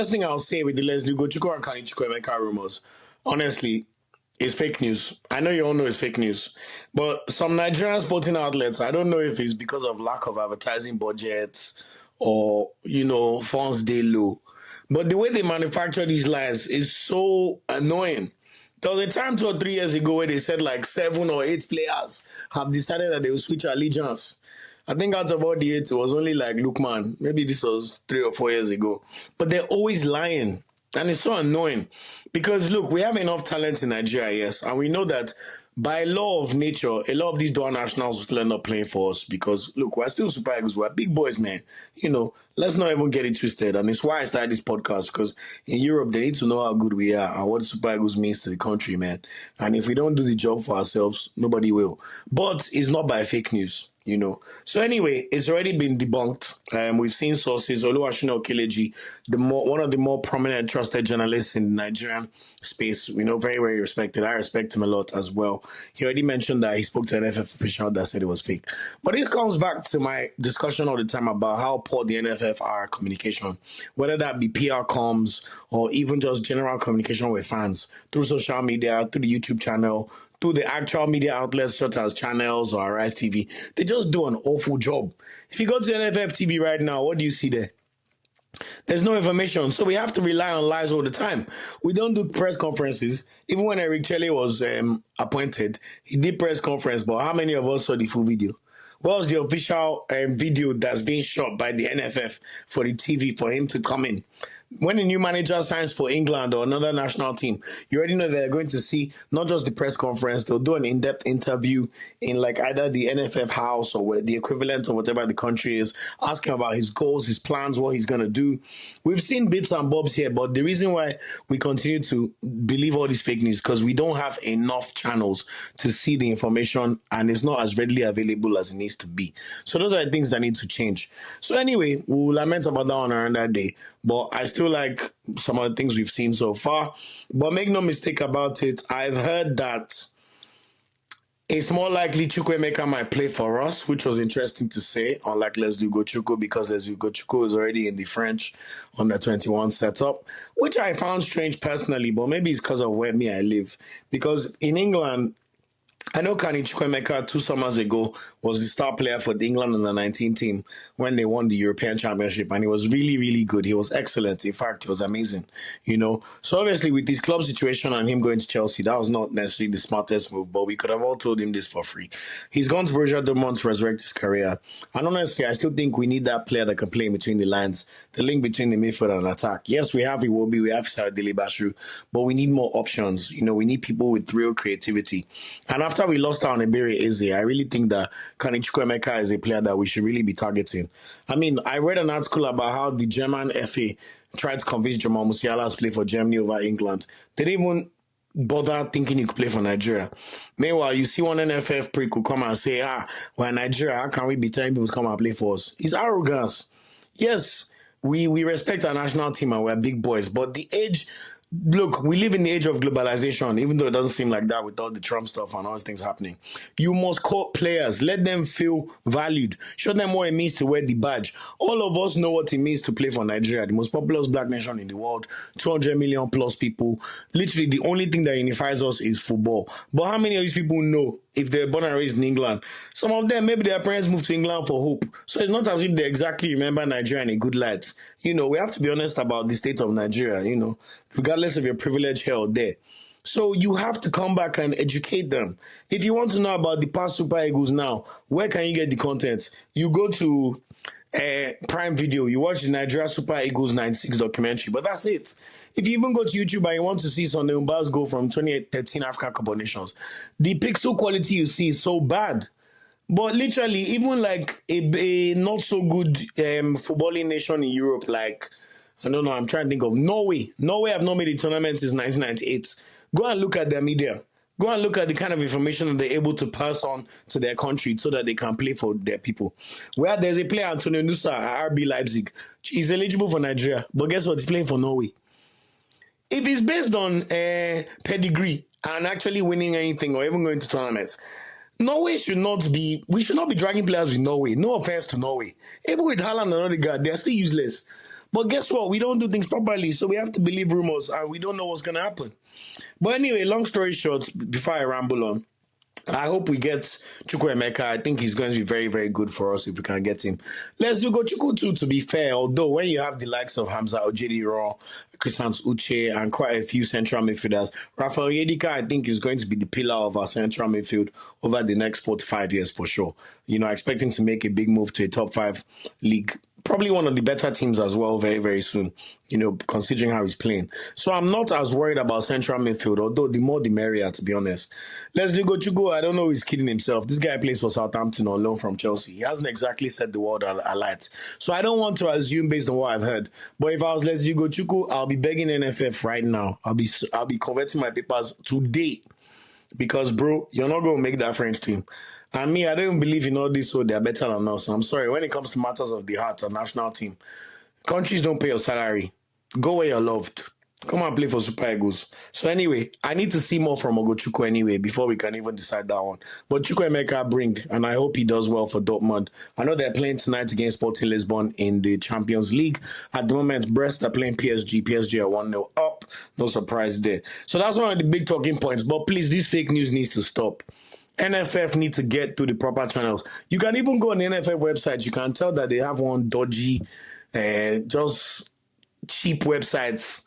First thing I'll say with the Lesley Ugochukwu and Carney Chukwuemeka rumors, honestly, is fake news. I know you all know it's fake news, but some Nigerian sporting outlets, I don't know if it's because of lack of advertising budgets or, funds they low. But the way they manufacture these lies is so annoying. There was a time 2 or 3 years ago where they said like 7 or 8 players have decided that they will switch allegiance. I think out of all the 8, it was only like, look, man, maybe this was 3 or 4 years ago. But they're always lying. And it's so annoying because, look, we have enough talent in Nigeria, yes. And we know that by law of nature, a lot of these dual nationals will still end up playing for us because, look, we're still Super Eagles. We're big boys, man. Let's not even get it twisted. And it's why I started this podcast because in Europe, they need to know how good we are and what Super Eagles means to the country, man. And if we don't do the job for ourselves, nobody will. But it's not by fake news. So anyway, it's already been debunked. We've seen sources. Oluwashina Okeleji, one of the more prominent, trusted journalists in the Nigerian space, very, very respected. I respect him a lot as well. He already mentioned that he spoke to an NFF official that said it was fake. But this comes back to my discussion all the time about how poor the NFF are at communication, whether that be PR comms or even just general communication with fans through social media, through the YouTube channel, to the actual media outlets such as channels or Rise TV. They just do an awful job. If you go to NFF TV right now, what do you see there? There's no information, so we have to rely on lies all the time. We don't do press conferences. Even when Eric Chelle was appointed, he did press conference, but how many of us saw the full video? What was the official video that's being shot by the NFF for the TV for him to come in? When a new manager signs for England or another national team, you already know they're going to see not just the press conference, they'll do an in-depth interview in like either the NFF house or the equivalent of whatever the country is, asking about his goals, his plans, what he's going to do. We've seen bits and bobs here, but the reason why we continue to believe all these fake news because we don't have enough channels to see the information and it's not as readily available as it needs to be. So those are the things that need to change. So anyway, we'll lament about that on another day. But I still like some of the things we've seen so far. But make no mistake about it, I've heard that it's more likely Chukwuemeka might play for us, which was interesting to say, unlike Lesley Ugochukwu, because Lesley Ugochukwu is already in the French under 21 setup, which I found strange personally, but maybe it's because of where I live. Because in England, I know Carney Chukwuemeka 2 summers ago was the star player for the England under-19 team when they won the European Championship, and he was really, really good. He was excellent. In fact, he was amazing, So obviously with this club situation and him going to Chelsea, that was not necessarily the smartest move, but we could have all told him this for free. He's gone to Borussia Dortmund to resurrect his career. And honestly, I still think we need that player that can play in between the lines, the link between the midfield and attack. Yes, we have Iwobi, we have Saadili Bashu, but we need more options. We need people with real creativity. And after we lost out on Ebere Eze, I really think that Carney Chukwuemeka is a player that we should really be targeting. I mean, I read an article about how the German FA tried to convince Jamal Musiala to play for Germany over England. They didn't even bother thinking he could play for Nigeria. Meanwhile, you see one NFF prick who come and say, we're in Nigeria, how can we be telling people to come and play for us? It's arrogance. Yes, we respect our national team and we're big boys, but the age... Look, we live in the age of globalization, even though it doesn't seem like that with all the Trump stuff and all these things happening. You must court players. Let them feel valued. Show them what it means to wear the badge. All of us know what it means to play for Nigeria, the most populous black nation in the world, 200 million plus people. Literally, the only thing that unifies us is football. But how many of these people know if they're born and raised in England? Some of them, maybe their parents moved to England for hope. So it's not as if they exactly remember Nigeria in a good light. We have to be honest about the state of Nigeria, regardless of your privilege here or there. So you have to come back and educate them. If you want to know about the past Super Eagles now, where can you get the content? You go to Prime Video, you watch the Nigeria Super Eagles 96 documentary, but that's it. If you even go to YouTube and you want to see Sunday Mbas go from 2013 African Cup of Nations, the pixel quality you see is so bad. But literally, even like a not so good footballing nation in Europe, like, I don't know, I'm trying to think of Norway. Norway have not made a tournament since 1998. Go and look at their media. Go and look at the kind of information that they're able to pass on to their country so that they can play for their people. Where there's a player, Antonio Nusa at RB Leipzig. He's eligible for Nigeria, but guess what? He's playing for Norway. If it's based on pedigree and actually winning anything or even going to tournaments, we should not be dragging players with Norway. No offense to Norway. Even with Haaland and Odegaard, they are still useless. But guess what? We don't do things properly, so we have to believe rumors, and we don't know what's going to happen. But anyway, long story short, before I ramble on, I hope we get Chukwuemeka. I think he's going to be very, very good for us if we can get him. Let's do Ugochukwu too, to be fair. Although when you have the likes of Hamza Ojedi-Raw, Christians Uche, and quite a few central midfielders, Rafael Yedika, I think, is going to be the pillar of our central midfield over the next 4 to 5 years for sure. You know, expecting to make a big move to a top 5 league. Probably one of the better teams as well very, very soon, you know, considering how he's playing. So I'm not as worried about central midfield, although the more the merrier, to be honest. Lesley Ugochukwu, I don't know, he's kidding himself. This guy plays for Southampton on loan from Chelsea. He hasn't exactly set the world alight. So I don't want to assume based on what I've heard. But if I was Lesley Ugochukwu, I'll be begging NFF right now. I'll be converting my papers today. Because, bro, you're not going to make that French team. And me, I don't believe in all this, so they're better than us. I'm sorry. When it comes to matters of the heart, a national team, countries don't pay your salary. Go where you're loved. Come and play for Super Eagles. So anyway, I need to see more from Ugochukwu anyway before we can even decide that one. But Chukwuemeka bring, and I hope he does well for Dortmund. I know they're playing tonight against Sporting Lisbon in the Champions League. At the moment, Brest are playing PSG. PSG are 1-0 up. No surprise there. So that's one of the big talking points. But please, this fake news needs to stop. NFF need to get to the proper channels. You can even go on the NFF website. You can tell that they have one dodgy, just cheap websites.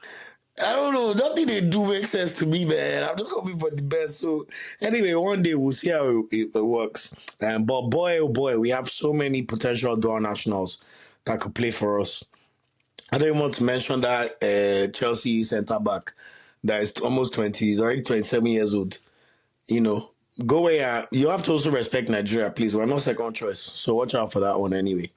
I don't know. Nothing they do makes sense to me, man. I'm just hoping for the best. So anyway, one day we'll see how it works. But boy, oh boy, we have so many potential dual nationals that could play for us. I don't even want to mention that Chelsea centre-back that is almost 20. He's already 27 years old. You know. Go where you have to also respect Nigeria, please. We're not second choice. So watch out for that one anyway.